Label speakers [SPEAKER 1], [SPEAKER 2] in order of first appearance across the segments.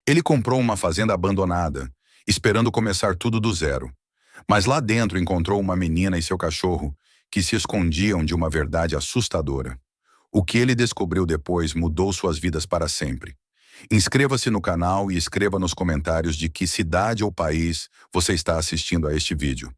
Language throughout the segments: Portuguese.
[SPEAKER 1] Ele comprou uma fazenda abandonada, esperando começar tudo do zero. Mas lá dentro encontrou uma menina e seu cachorro que se escondiam de uma verdade assustadora. O que ele descobriu depois mudou suas vidas para sempre. Inscreva-se no canal e escreva nos comentários de que cidade ou país você está assistindo a este vídeo.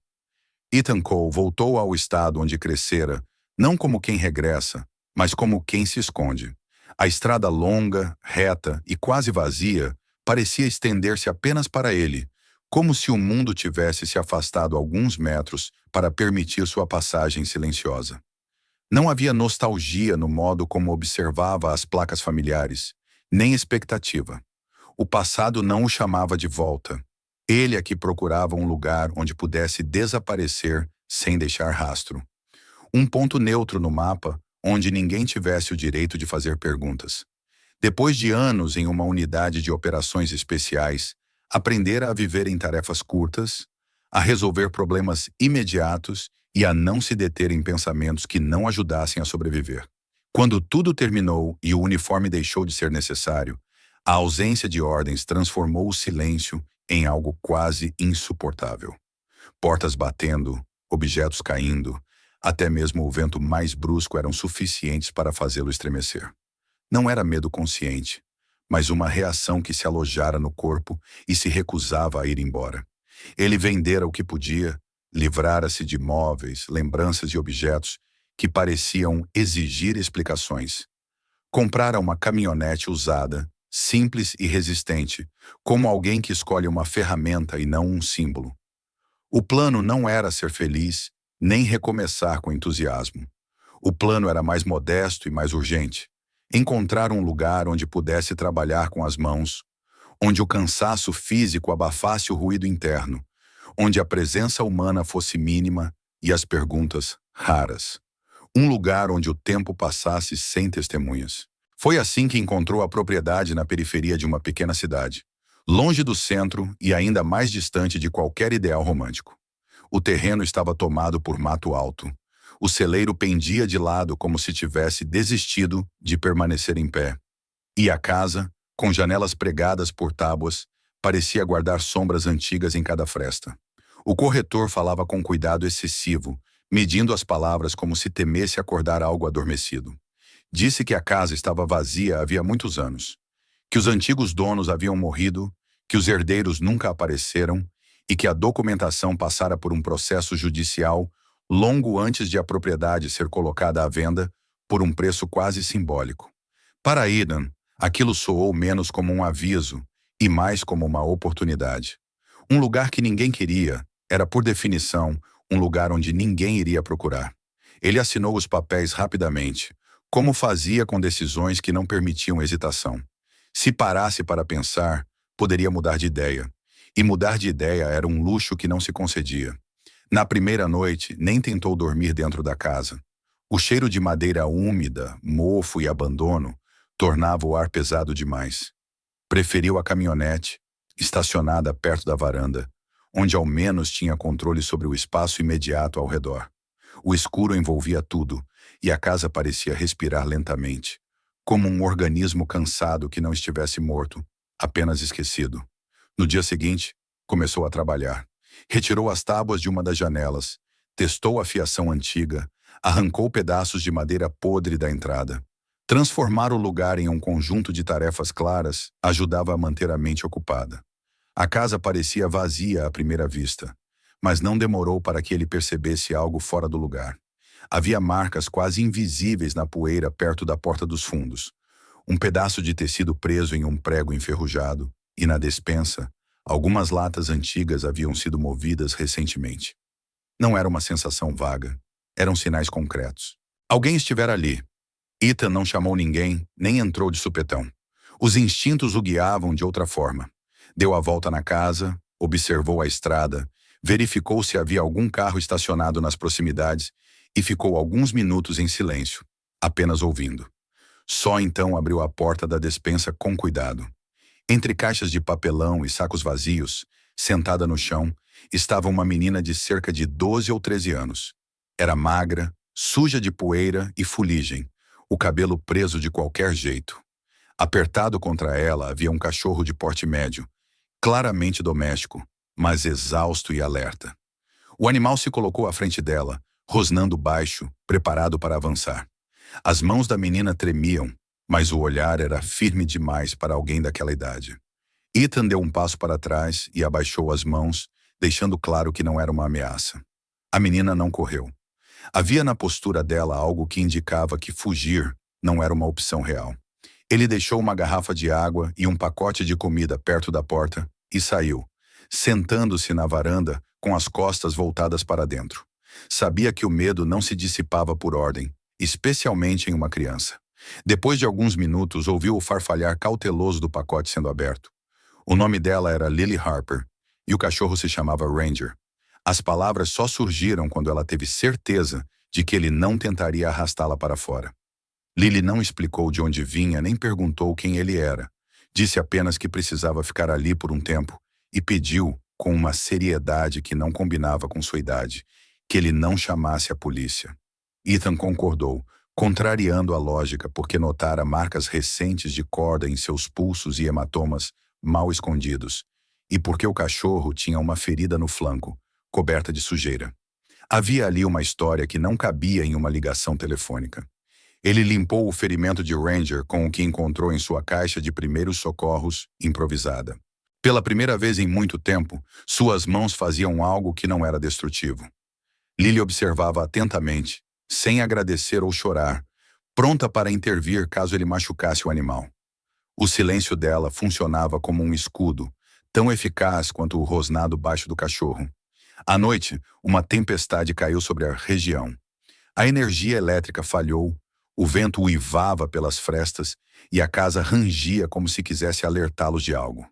[SPEAKER 1] Ethan Cole voltou ao estado onde crescera, não como quem regressa, mas como quem se esconde. A estrada longa, reta e quase vazia parecia estender-se apenas para ele, como se o mundo tivesse se afastado alguns metros para permitir sua passagem silenciosa. Não havia nostalgia no modo como observava as placas familiares, nem expectativa. O passado não o chamava de volta. Ele é que procurava um lugar onde pudesse desaparecer sem deixar rastro. Um ponto neutro no mapa, onde ninguém tivesse o direito de fazer perguntas. Depois de anos em uma unidade de operações especiais, aprendera a viver em tarefas curtas, a resolver problemas imediatos e a não se deter em pensamentos que não ajudassem a sobreviver. Quando tudo terminou e o uniforme deixou de ser necessário, a ausência de ordens transformou o silêncio em algo quase insuportável. Portas batendo, objetos caindo, até mesmo o vento mais brusco eram suficientes para fazê-lo estremecer. Não era medo consciente, mas uma reação que se alojara no corpo e se recusava a ir embora. Ele vendera o que podia, livrara-se de móveis, lembranças e objetos que pareciam exigir explicações. Comprara uma caminhonete usada, simples e resistente, como alguém que escolhe uma ferramenta e não um símbolo. O plano não era ser feliz, nem recomeçar com entusiasmo. O plano era mais modesto e mais urgente. Encontrar um lugar onde pudesse trabalhar com as mãos, onde o cansaço físico abafasse o ruído interno, onde a presença humana fosse mínima e as perguntas raras. Um lugar onde o tempo passasse sem testemunhas. Foi assim que encontrou a propriedade na periferia de uma pequena cidade, longe do centro e ainda mais distante de qualquer ideal romântico. O terreno estava tomado por mato alto. O celeiro pendia de lado como se tivesse desistido de permanecer em pé. E a casa, com janelas pregadas por tábuas, parecia guardar sombras antigas em cada fresta. O corretor falava com cuidado excessivo, medindo as palavras como se temesse acordar algo adormecido. Disse que a casa estava vazia havia muitos anos, que os antigos donos haviam morrido, que os herdeiros nunca apareceram e que a documentação passara por um processo judicial longo antes de a propriedade ser colocada à venda por um preço quase simbólico. Para Ethan, aquilo soou menos como um aviso e mais como uma oportunidade. Um lugar que ninguém queria era, por definição, um lugar onde ninguém iria procurar. Ele assinou os papéis rapidamente, como fazia com decisões que não permitiam hesitação. Se parasse para pensar, poderia mudar de ideia. E mudar de ideia era um luxo que não se concedia. Na primeira noite, nem tentou dormir dentro da casa. O cheiro de madeira úmida, mofo e abandono tornava o ar pesado demais. Preferiu a caminhonete, estacionada perto da varanda, onde ao menos tinha controle sobre o espaço imediato ao redor. O escuro envolvia tudo, e a casa parecia respirar lentamente, como um organismo cansado que não estivesse morto, apenas esquecido. No dia seguinte, começou a trabalhar. Retirou as tábuas de uma das janelas, testou a fiação antiga, arrancou pedaços de madeira podre da entrada. Transformar o lugar em um conjunto de tarefas claras ajudava a manter a mente ocupada. A casa parecia vazia à primeira vista, mas não demorou para que ele percebesse algo fora do lugar. Havia marcas quase invisíveis na poeira perto da porta dos fundos. Um pedaço de tecido preso em um prego enferrujado, e na despensa, algumas latas antigas haviam sido movidas recentemente. Não era uma sensação vaga, eram sinais concretos. Alguém estivera ali. Ethan não chamou ninguém, nem entrou de supetão. Os instintos o guiavam de outra forma. Deu a volta na casa, observou a estrada, verificou se havia algum carro estacionado nas proximidades e ficou alguns minutos em silêncio, apenas ouvindo. Só então abriu a porta da despensa com cuidado. Entre caixas de papelão e sacos vazios, sentada no chão, estava uma menina de cerca de 12 ou 13 anos. Era magra, suja de poeira e fuligem, o cabelo preso de qualquer jeito. Apertado contra ela havia um cachorro de porte médio, claramente doméstico, mas exausto e alerta. O animal se colocou à frente dela, rosnando baixo, preparado para avançar. As mãos da menina tremiam, mas o olhar era firme demais para alguém daquela idade. Ethan deu um passo para trás e abaixou as mãos, deixando claro que não era uma ameaça. A menina não correu. Havia na postura dela algo que indicava que fugir não era uma opção real. Ele deixou uma garrafa de água e um pacote de comida perto da porta e saiu, sentando-se na varanda com as costas voltadas para dentro. Sabia que o medo não se dissipava por ordem, especialmente em uma criança. Depois de alguns minutos, ouviu o farfalhar cauteloso do pacote sendo aberto. O nome dela era Lily Harper e o cachorro se chamava Ranger. As palavras só surgiram quando ela teve certeza de que ele não tentaria arrastá-la para fora. Lily não explicou de onde vinha nem perguntou quem ele era. Disse apenas que precisava ficar ali por um tempo e pediu, com uma seriedade que não combinava com sua idade, que ele não chamasse a polícia. Ethan concordou, contrariando a lógica porque notara marcas recentes de corda em seus pulsos e hematomas mal escondidos, e porque o cachorro tinha uma ferida no flanco, coberta de sujeira. Havia ali uma história que não cabia em uma ligação telefônica. Ele limpou o ferimento de Ranger com o que encontrou em sua caixa de primeiros socorros improvisada. Pela primeira vez em muito tempo, suas mãos faziam algo que não era destrutivo. Lily observava atentamente, sem agradecer ou chorar, pronta para intervir caso ele machucasse o animal. O silêncio dela funcionava como um escudo, tão eficaz quanto o rosnado baixo do cachorro. À noite, uma tempestade caiu sobre a região. A energia elétrica falhou, o vento uivava pelas frestas e a casa rangia como se quisesse alertá-los de algo.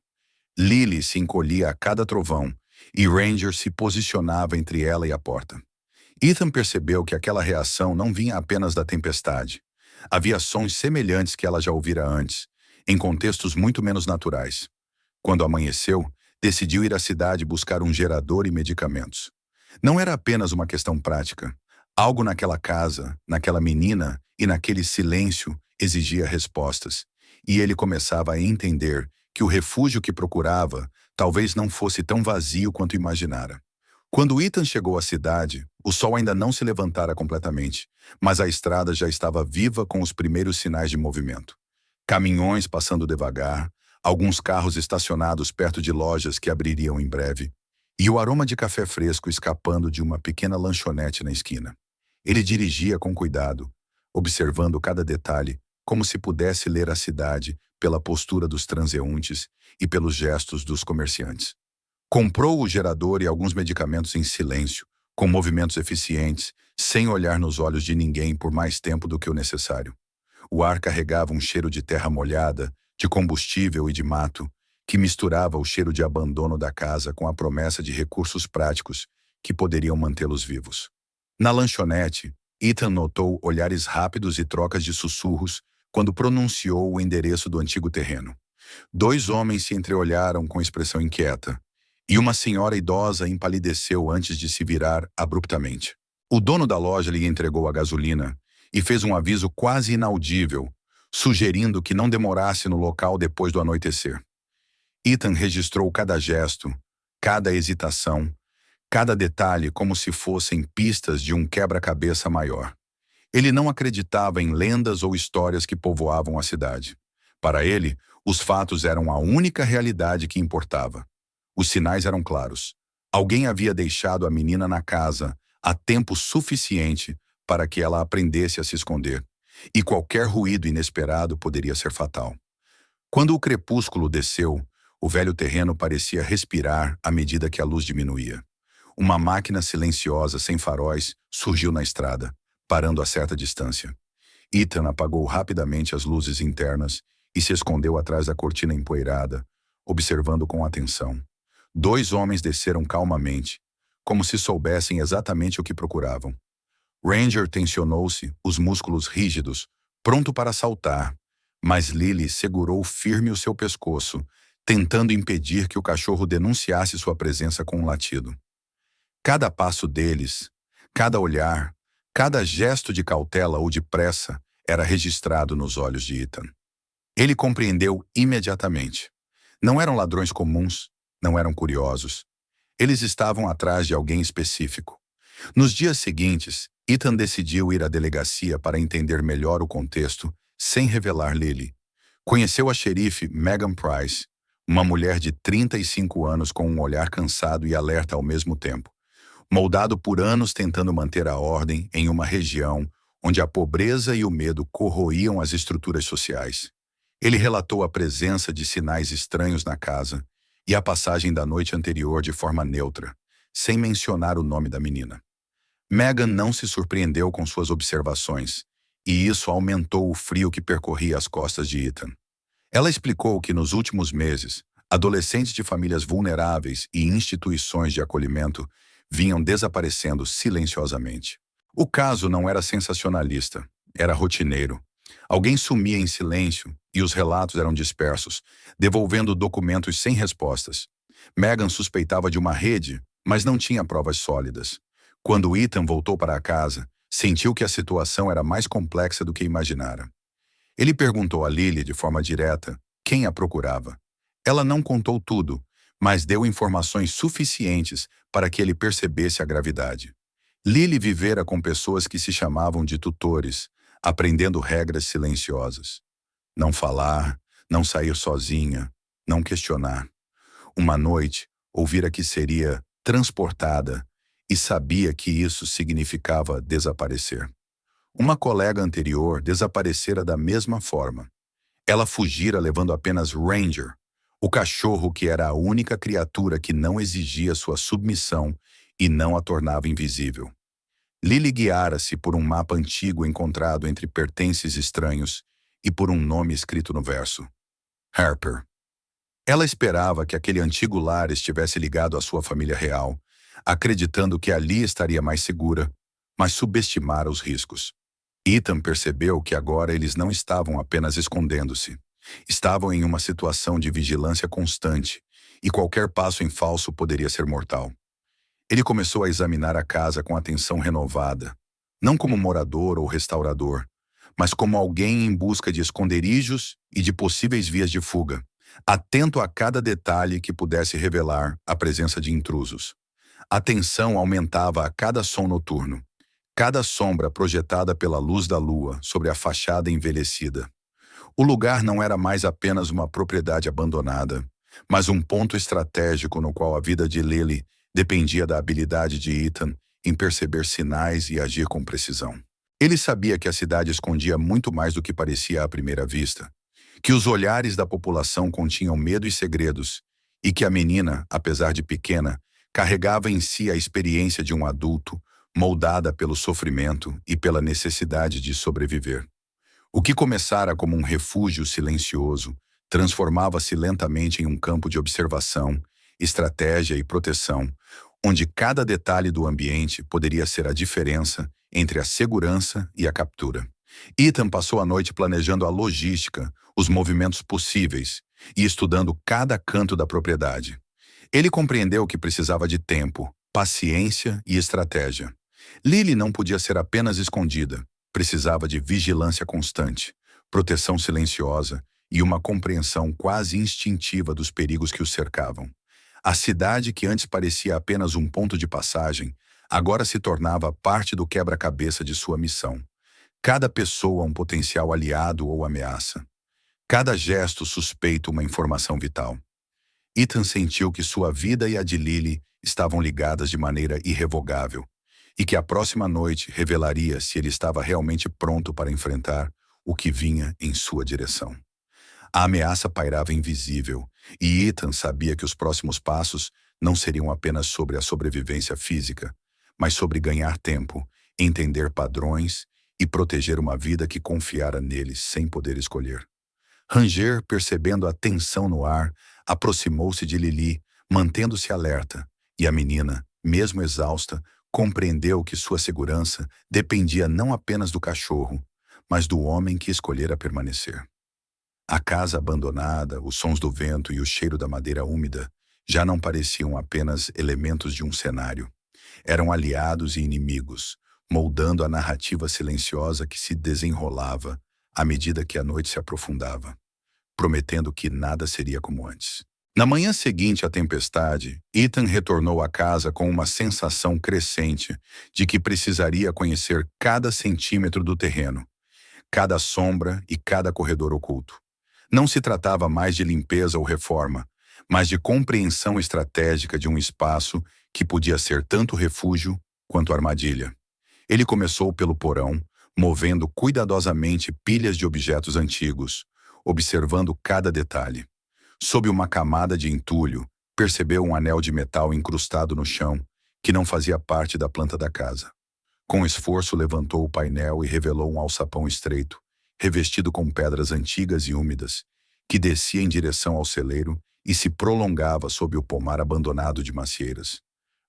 [SPEAKER 1] Lily se encolhia a cada trovão e Ranger se posicionava entre ela e a porta. Ethan percebeu que aquela reação não vinha apenas da tempestade. Havia sons semelhantes que ela já ouvira antes, em contextos muito menos naturais. Quando amanheceu, decidiu ir à cidade buscar um gerador e medicamentos. Não era apenas uma questão prática. Algo naquela casa, naquela menina e naquele silêncio exigia respostas. E ele começava a entender que o refúgio que procurava talvez não fosse tão vazio quanto imaginara. Quando Ethan chegou à cidade, o sol ainda não se levantara completamente, mas a estrada já estava viva com os primeiros sinais de movimento. Caminhões passando devagar, alguns carros estacionados perto de lojas que abririam em breve, e o aroma de café fresco escapando de uma pequena lanchonete na esquina. Ele dirigia com cuidado, observando cada detalhe, como se pudesse ler a cidade pela postura dos transeuntes e pelos gestos dos comerciantes. Comprou o gerador e alguns medicamentos em silêncio, com movimentos eficientes, sem olhar nos olhos de ninguém por mais tempo do que o necessário. O ar carregava um cheiro de terra molhada, de combustível e de mato, que misturava o cheiro de abandono da casa com a promessa de recursos práticos que poderiam mantê-los vivos. Na lanchonete, Ethan notou olhares rápidos e trocas de sussurros quando pronunciou o endereço do antigo terreno. 2 homens se entreolharam com expressão inquieta, e uma senhora idosa empalideceu antes de se virar abruptamente. O dono da loja lhe entregou a gasolina e fez um aviso quase inaudível, sugerindo que não demorasse no local depois do anoitecer. Ethan registrou cada gesto, cada hesitação, cada detalhe como se fossem pistas de um quebra-cabeça maior. Ele não acreditava em lendas ou histórias que povoavam a cidade. Para ele, os fatos eram a única realidade que importava. Os sinais eram claros. Alguém havia deixado a menina na casa há tempo suficiente para que ela aprendesse a se esconder, e qualquer ruído inesperado poderia ser fatal. Quando o crepúsculo desceu, o velho terreno parecia respirar à medida que a luz diminuía. Uma máquina silenciosa sem faróis surgiu na estrada, parando a certa distância. Ethan apagou rapidamente as luzes internas e se escondeu atrás da cortina empoeirada, observando com atenção. 2 homens desceram calmamente, como se soubessem exatamente o que procuravam. Ranger tensionou-se, os músculos rígidos, pronto para saltar, mas Lily segurou firme o seu pescoço, tentando impedir que o cachorro denunciasse sua presença com um latido. Cada passo deles, cada olhar, cada gesto de cautela ou de pressa era registrado nos olhos de Ethan. Ele compreendeu imediatamente. Não eram ladrões comuns, não eram curiosos. Eles estavam atrás de alguém específico. Nos dias seguintes, Ethan decidiu ir à delegacia para entender melhor o contexto, sem revelar Lily. Conheceu a xerife Megan Price, uma mulher de 35 anos com um olhar cansado e alerta ao mesmo tempo, moldado por anos tentando manter a ordem em uma região onde a pobreza e o medo corroíam as estruturas sociais. Ele relatou a presença de sinais estranhos na casa e a passagem da noite anterior de forma neutra, sem mencionar o nome da menina. Megan não se surpreendeu com suas observações, e isso aumentou o frio que percorria as costas de Ethan. Ela explicou que nos últimos meses, adolescentes de famílias vulneráveis e instituições de acolhimento vinham desaparecendo silenciosamente. O caso não era sensacionalista, era rotineiro. Alguém sumia em silêncio e os relatos eram dispersos, devolvendo documentos sem respostas. Megan suspeitava de uma rede, mas não tinha provas sólidas. Quando Ethan voltou para casa, sentiu que a situação era mais complexa do que imaginara. Ele perguntou a Lily de forma direta quem a procurava. Ela não contou tudo, mas deu informações suficientes para que ele percebesse a gravidade. Lily vivera com pessoas que se chamavam de tutores, aprendendo regras silenciosas. Não falar, não sair sozinha, não questionar. Uma noite, ouvira que seria transportada e sabia que isso significava desaparecer. Uma colega anterior desaparecera da mesma forma. Ela fugira levando apenas Ranger, o cachorro que era a única criatura que não exigia sua submissão e não a tornava invisível. Lily guiara-se por um mapa antigo encontrado entre pertences estranhos e por um nome escrito no verso: Harper. Ela esperava que aquele antigo lar estivesse ligado à sua família real, acreditando que ali estaria mais segura, mas subestimara os riscos. Ethan percebeu que agora eles não estavam apenas escondendo-se. Estavam em uma situação de vigilância constante, e qualquer passo em falso poderia ser mortal. Ele começou a examinar a casa com atenção renovada, não como morador ou restaurador, mas como alguém em busca de esconderijos e de possíveis vias de fuga, atento a cada detalhe que pudesse revelar a presença de intrusos. A tensão aumentava a cada som noturno, cada sombra projetada pela luz da lua sobre a fachada envelhecida. O lugar não era mais apenas uma propriedade abandonada, mas um ponto estratégico no qual a vida de Lily dependia da habilidade de Ethan em perceber sinais e agir com precisão. Ele sabia que a cidade escondia muito mais do que parecia à primeira vista, que os olhares da população continham medo e segredos, e que a menina, apesar de pequena, carregava em si a experiência de um adulto, moldada pelo sofrimento e pela necessidade de sobreviver. O que começara como um refúgio silencioso transformava-se lentamente em um campo de observação, estratégia e proteção, onde cada detalhe do ambiente poderia ser a diferença entre a segurança e a captura. Ethan passou a noite planejando a logística, os movimentos possíveis e estudando cada canto da propriedade. Ele compreendeu que precisava de tempo, paciência e estratégia. Lily não podia ser apenas escondida, precisava de vigilância constante, proteção silenciosa e uma compreensão quase instintiva dos perigos que o cercavam. A cidade, que antes parecia apenas um ponto de passagem, agora se tornava parte do quebra-cabeça de sua missão. Cada pessoa um potencial aliado ou ameaça. Cada gesto suspeito uma informação vital. Ethan sentiu que sua vida e a de Lily estavam ligadas de maneira irrevogável, e que a próxima noite revelaria se ele estava realmente pronto para enfrentar o que vinha em sua direção. A ameaça pairava invisível, e Ethan sabia que os próximos passos não seriam apenas sobre a sobrevivência física, mas sobre ganhar tempo, entender padrões e proteger uma vida que confiara nele sem poder escolher. Ranger, percebendo a tensão no ar, aproximou-se de Lily, mantendo-se alerta, e a menina, mesmo exausta, compreendeu que sua segurança dependia não apenas do cachorro, mas do homem que escolhera permanecer. A casa abandonada, os sons do vento e o cheiro da madeira úmida já não pareciam apenas elementos de um cenário. Eram aliados e inimigos, moldando a narrativa silenciosa que se desenrolava à medida que a noite se aprofundava. prometendo que nada seria como antes. Na manhã seguinte à tempestade, Ethan retornou à casa com uma sensação crescente de que precisaria conhecer cada centímetro do terreno, cada sombra e cada corredor oculto. Não se tratava mais de limpeza ou reforma, mas de compreensão estratégica de um espaço que podia ser tanto refúgio quanto armadilha. Ele começou pelo porão, movendo cuidadosamente pilhas de objetos antigos, observando cada detalhe. Sob uma camada de entulho, percebeu um anel de metal incrustado no chão, que não fazia parte da planta da casa. Com esforço, levantou o painel e revelou um alçapão estreito, revestido com pedras antigas e úmidas, que descia em direção ao celeiro e se prolongava sob o pomar abandonado de macieiras.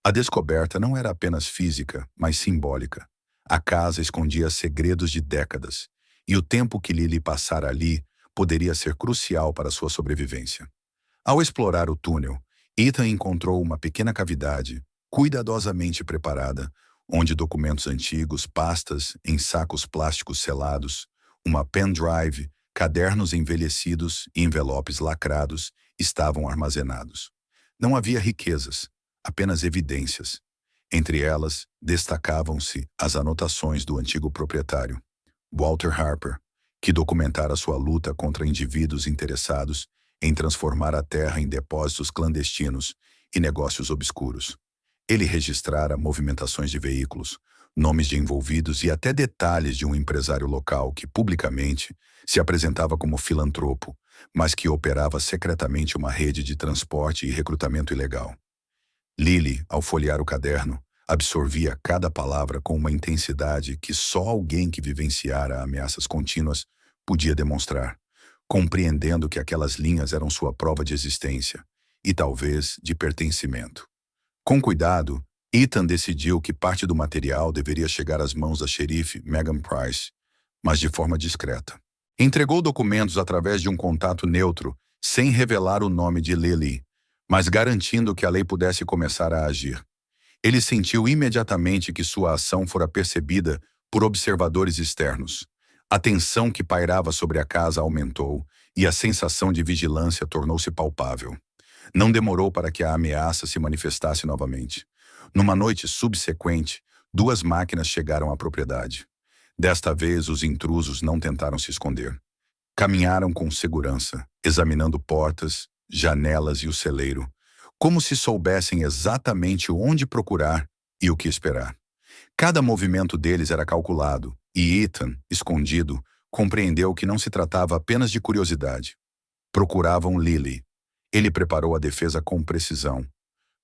[SPEAKER 1] A descoberta não era apenas física, mas simbólica. A casa escondia segredos de décadas, e o tempo que Lily passara ali poderia ser crucial para sua sobrevivência. Ao explorar o túnel, Ethan encontrou uma pequena cavidade, cuidadosamente preparada, onde documentos antigos, pastas em sacos plásticos selados, uma pendrive, cadernos envelhecidos e envelopes lacrados estavam armazenados. Não havia riquezas, apenas evidências. Entre elas, destacavam-se as anotações do antigo proprietário, Walter Harper, que documentara sua luta contra indivíduos interessados em transformar a terra em depósitos clandestinos e negócios obscuros. Ele registrara movimentações de veículos, nomes de envolvidos e até detalhes de um empresário local que, publicamente, se apresentava como filantropo, mas que operava secretamente uma rede de transporte e recrutamento ilegal. Lily, ao folhear o caderno, absorvia cada palavra com uma intensidade que só alguém que vivenciara ameaças contínuas podia demonstrar, compreendendo que aquelas linhas eram sua prova de existência e talvez de pertencimento. Com cuidado, Ethan decidiu que parte do material deveria chegar às mãos da xerife Megan Price, mas de forma discreta. Entregou documentos através de um contato neutro, sem revelar o nome de Lily, mas garantindo que a lei pudesse começar a agir. Ele sentiu imediatamente que sua ação fora percebida por observadores externos. A tensão que pairava sobre a casa aumentou e a sensação de vigilância tornou-se palpável. Não demorou para que a ameaça se manifestasse novamente. Numa noite subsequente, 2 máquinas chegaram à propriedade. Desta vez, os intrusos não tentaram se esconder. Caminharam com segurança, examinando portas, janelas e o celeiro, como se soubessem exatamente onde procurar e o que esperar. Cada movimento deles era calculado, e Ethan, escondido, compreendeu que não se tratava apenas de curiosidade. Procuravam Lily. Ele preparou a defesa com precisão.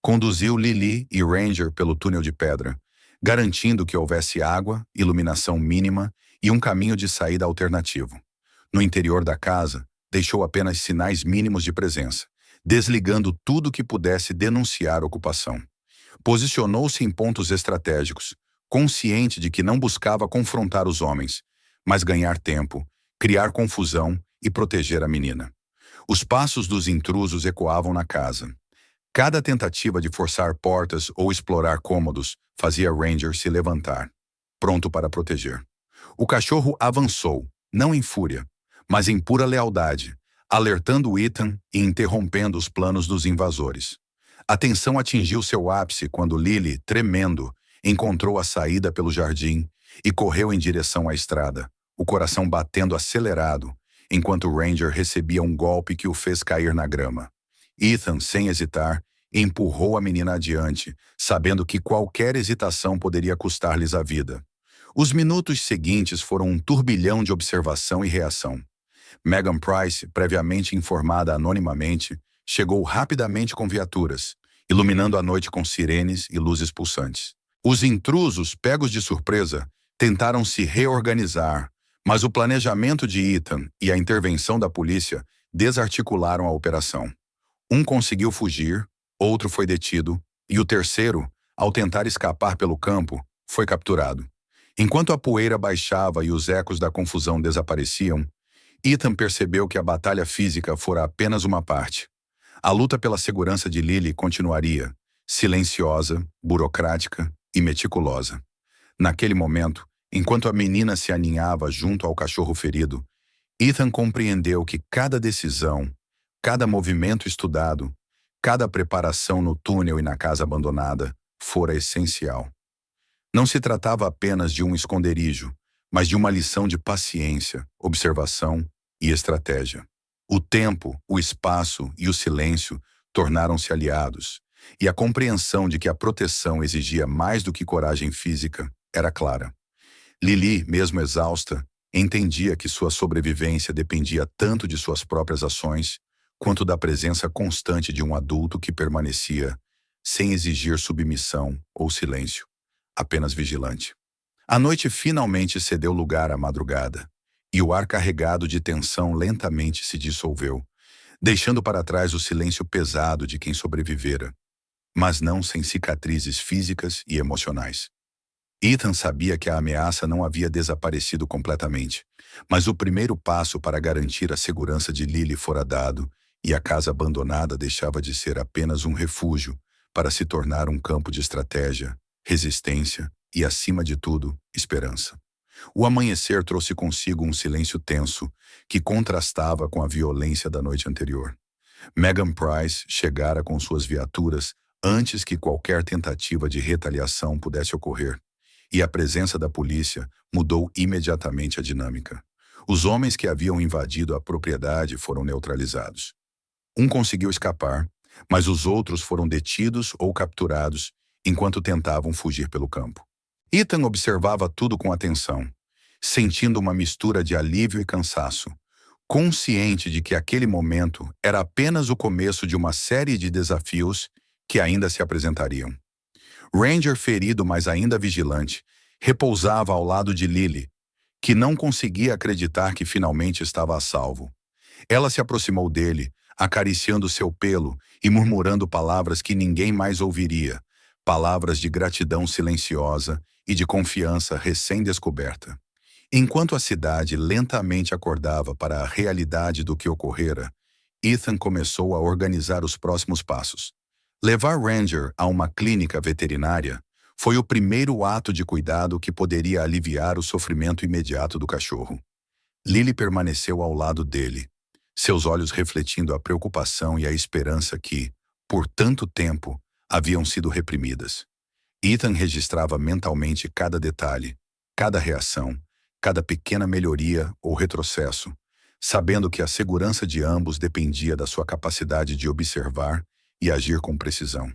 [SPEAKER 1] Conduziu Lily e Ranger pelo túnel de pedra, garantindo que houvesse água, iluminação mínima e um caminho de saída alternativo. No interior da casa, deixou apenas sinais mínimos de presença, desligando tudo que pudesse denunciar ocupação. Posicionou-se em pontos estratégicos, consciente de que não buscava confrontar os homens, mas ganhar tempo, criar confusão e proteger a menina. Os passos dos intrusos ecoavam na casa. Cada tentativa de forçar portas ou explorar cômodos fazia Ranger se levantar, pronto para proteger. O cachorro avançou, não em fúria, mas em pura lealdade, alertando Ethan e interrompendo os planos dos invasores. A tensão atingiu seu ápice quando Lily, tremendo, encontrou a saída pelo jardim e correu em direção à estrada, o coração batendo acelerado, enquanto Ranger recebia um golpe que o fez cair na grama. Ethan, sem hesitar, empurrou a menina adiante, sabendo que qualquer hesitação poderia custar-lhes a vida. Os minutos seguintes foram um turbilhão de observação e reação. Megan Price, previamente informada anonimamente, chegou rapidamente com viaturas, iluminando a noite com sirenes e luzes pulsantes. Os intrusos, pegos de surpresa, tentaram se reorganizar, mas o planejamento de Ethan e a intervenção da polícia desarticularam a operação. Um conseguiu fugir, outro foi detido, e o terceiro, ao tentar escapar pelo campo, foi capturado. Enquanto a poeira baixava e os ecos da confusão desapareciam, Ethan percebeu que a batalha física fora apenas uma parte. A luta pela segurança de Lily continuaria, silenciosa, burocrática e meticulosa. Naquele momento, enquanto a menina se aninhava junto ao cachorro ferido, Ethan compreendeu que cada decisão, cada movimento estudado, cada preparação no túnel e na casa abandonada fora essencial. Não se tratava apenas de um esconderijo, mas de uma lição de paciência, observação e estratégia. O tempo, o espaço e o silêncio tornaram-se aliados, e a compreensão de que a proteção exigia mais do que coragem física era clara. Lily, mesmo exausta, entendia que sua sobrevivência dependia tanto de suas próprias ações, quanto da presença constante de um adulto que permanecia, sem exigir submissão ou silêncio, apenas vigilante. A noite finalmente cedeu lugar à madrugada, e o ar carregado de tensão lentamente se dissolveu, deixando para trás o silêncio pesado de quem sobrevivera, mas não sem cicatrizes físicas e emocionais. Ethan sabia que a ameaça não havia desaparecido completamente, mas o primeiro passo para garantir a segurança de Lily fora dado, e a casa abandonada deixava de ser apenas um refúgio para se tornar um campo de estratégia, resistência e, acima de tudo, esperança. O amanhecer trouxe consigo um silêncio tenso que contrastava com a violência da noite anterior. Megan Price chegara com suas viaturas antes que qualquer tentativa de retaliação pudesse ocorrer, e a presença da polícia mudou imediatamente a dinâmica. Os homens que haviam invadido a propriedade foram neutralizados. Um conseguiu escapar, mas os outros foram detidos ou capturados enquanto tentavam fugir pelo campo. Ethan observava tudo com atenção, sentindo uma mistura de alívio e cansaço, consciente de que aquele momento era apenas o começo de uma série de desafios que ainda se apresentariam. Ranger, ferido mas ainda vigilante, repousava ao lado de Lily, que não conseguia acreditar que finalmente estava a salvo. Ela se aproximou dele, acariciando seu pelo e murmurando palavras que ninguém mais ouviria, palavras de gratidão silenciosa e de confiança recém-descoberta. Enquanto a cidade lentamente acordava para a realidade do que ocorrera, Ethan começou a organizar os próximos passos. Levar Ranger a uma clínica veterinária foi o primeiro ato de cuidado que poderia aliviar o sofrimento imediato do cachorro. Lily permaneceu ao lado dele, seus olhos refletindo a preocupação e a esperança que, por tanto tempo, haviam sido reprimidas. Ethan registrava mentalmente cada detalhe, cada reação, cada pequena melhoria ou retrocesso, sabendo que a segurança de ambos dependia da sua capacidade de observar e agir com precisão.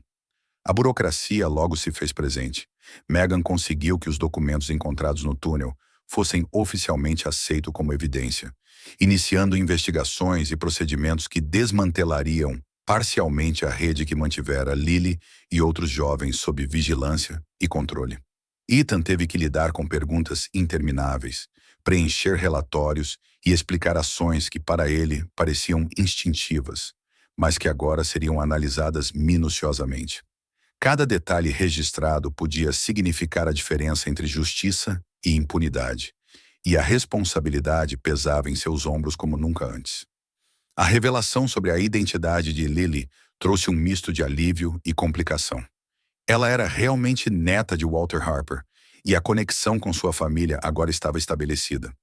[SPEAKER 1] A burocracia logo se fez presente. Megan conseguiu que os documentos encontrados no túnel fossem oficialmente aceitos como evidência, iniciando investigações e procedimentos que desmantelariam parcialmente a rede que mantivera Lily e outros jovens sob vigilância e controle. Ethan teve que lidar com perguntas intermináveis, preencher relatórios e explicar ações que para ele pareciam instintivas, mas que agora seriam analisadas minuciosamente. Cada detalhe registrado podia significar a diferença entre justiça e impunidade, e a responsabilidade pesava em seus ombros como nunca antes. A revelação sobre a identidade de Lily trouxe um misto de alívio e complicação. Ela era realmente neta de Walter Harper, e a conexão com sua família agora estava estabelecida.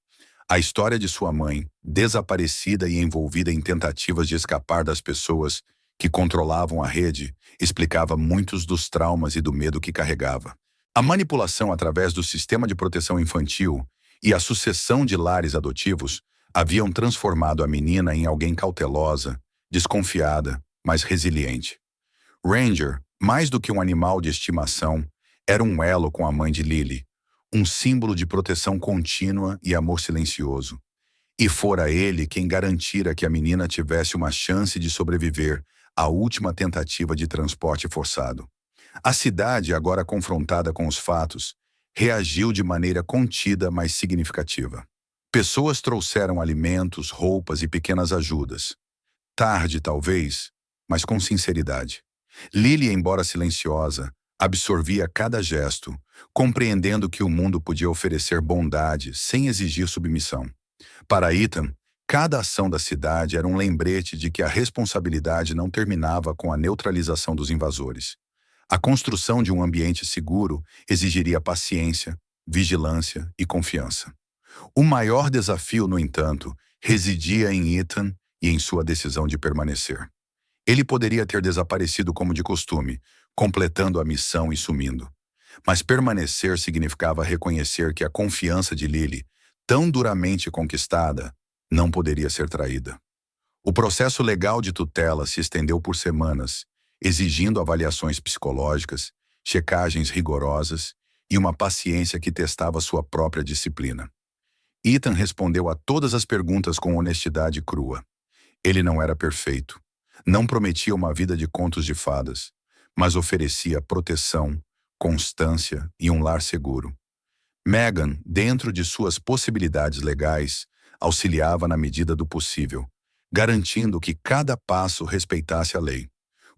[SPEAKER 1] A história de sua mãe, desaparecida e envolvida em tentativas de escapar das pessoas que controlavam a rede, explicava muitos dos traumas e do medo que carregava. A manipulação através do sistema de proteção infantil e a sucessão de lares adotivos haviam transformado a menina em alguém cautelosa, desconfiada, mas resiliente. Ranger, mais do que um animal de estimação, era um elo com a mãe de Lily, um símbolo de proteção contínua e amor silencioso. E fora ele quem garantira que a menina tivesse uma chance de sobreviver à última tentativa de transporte forçado. A cidade, agora confrontada com os fatos, reagiu de maneira contida, mas significativa. Pessoas trouxeram alimentos, roupas e pequenas ajudas. Tarde, talvez, mas com sinceridade. Lily, embora silenciosa, absorvia cada gesto, compreendendo que o mundo podia oferecer bondade sem exigir submissão. Para Ethan, cada ação da cidade era um lembrete de que a responsabilidade não terminava com a neutralização dos invasores. A construção de um ambiente seguro exigiria paciência, vigilância e confiança. O maior desafio, no entanto, residia em Ethan e em sua decisão de permanecer. Ele poderia ter desaparecido como de costume, completando a missão e sumindo. Mas permanecer significava reconhecer que a confiança de Lily, tão duramente conquistada, não poderia ser traída. O processo legal de tutela se estendeu por semanas, exigindo avaliações psicológicas, checagens rigorosas e uma paciência que testava sua própria disciplina. Ethan respondeu a todas as perguntas com honestidade crua. Ele não era perfeito. Não prometia uma vida de contos de fadas, mas oferecia proteção, constância e um lar seguro. Megan, dentro de suas possibilidades legais, auxiliava na medida do possível, garantindo que cada passo respeitasse a lei.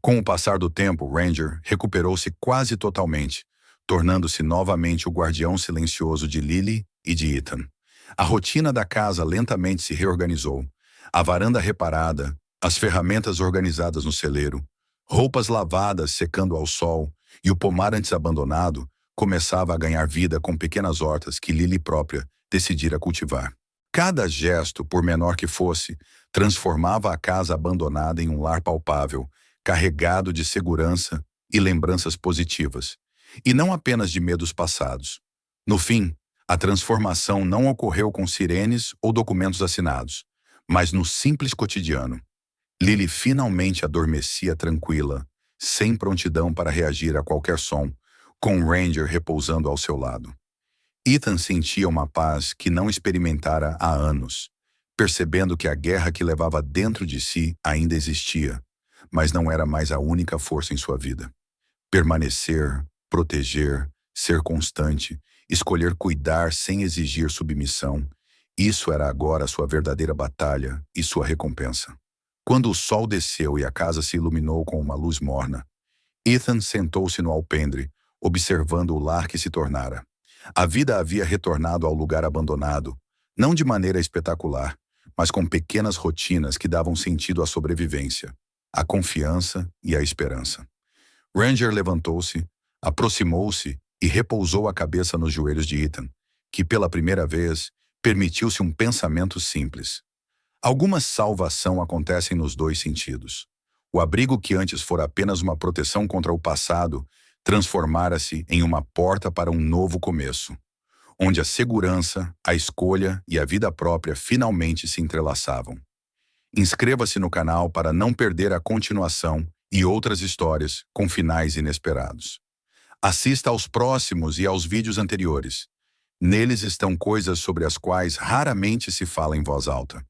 [SPEAKER 1] Com o passar do tempo, Ranger recuperou-se quase totalmente, tornando-se novamente o guardião silencioso de Lily e de Ethan. A rotina da casa lentamente se reorganizou. A varanda reparada, as ferramentas organizadas no celeiro, roupas lavadas secando ao sol e o pomar antes abandonado começava a ganhar vida com pequenas hortas que Lily própria decidira cultivar. Cada gesto, por menor que fosse, transformava a casa abandonada em um lar palpável, carregado de segurança e lembranças positivas, e não apenas de medos passados. No fim, a transformação não ocorreu com sirenes ou documentos assinados, mas no simples cotidiano. Lily finalmente adormecia tranquila, sem prontidão para reagir a qualquer som, com Ranger repousando ao seu lado. Ethan sentia uma paz que não experimentara há anos, percebendo que a guerra que levava dentro de si ainda existia, mas não era mais a única força em sua vida. Permanecer, proteger, ser constante, escolher cuidar sem exigir submissão, isso era agora sua verdadeira batalha e sua recompensa. Quando o sol desceu e a casa se iluminou com uma luz morna, Ethan sentou-se no alpendre, observando o lar que se tornara. A vida havia retornado ao lugar abandonado, não de maneira espetacular, mas com pequenas rotinas que davam sentido à sobrevivência, à confiança e à esperança. Ranger levantou-se, aproximou-se e repousou a cabeça nos joelhos de Ethan, que pela primeira vez permitiu-se um pensamento simples. Alguma salvação acontece nos dois sentidos. O abrigo que antes fora apenas uma proteção contra o passado transformara-se em uma porta para um novo começo, onde a segurança, a escolha e a vida própria finalmente se entrelaçavam. Inscreva-se no canal para não perder a continuação e outras histórias com finais inesperados. Assista aos próximos e aos vídeos anteriores. Neles estão coisas sobre as quais raramente se fala em voz alta.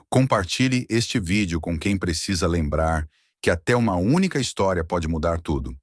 [SPEAKER 1] Compartilhe este vídeo com quem precisa lembrar que até uma única história pode mudar tudo.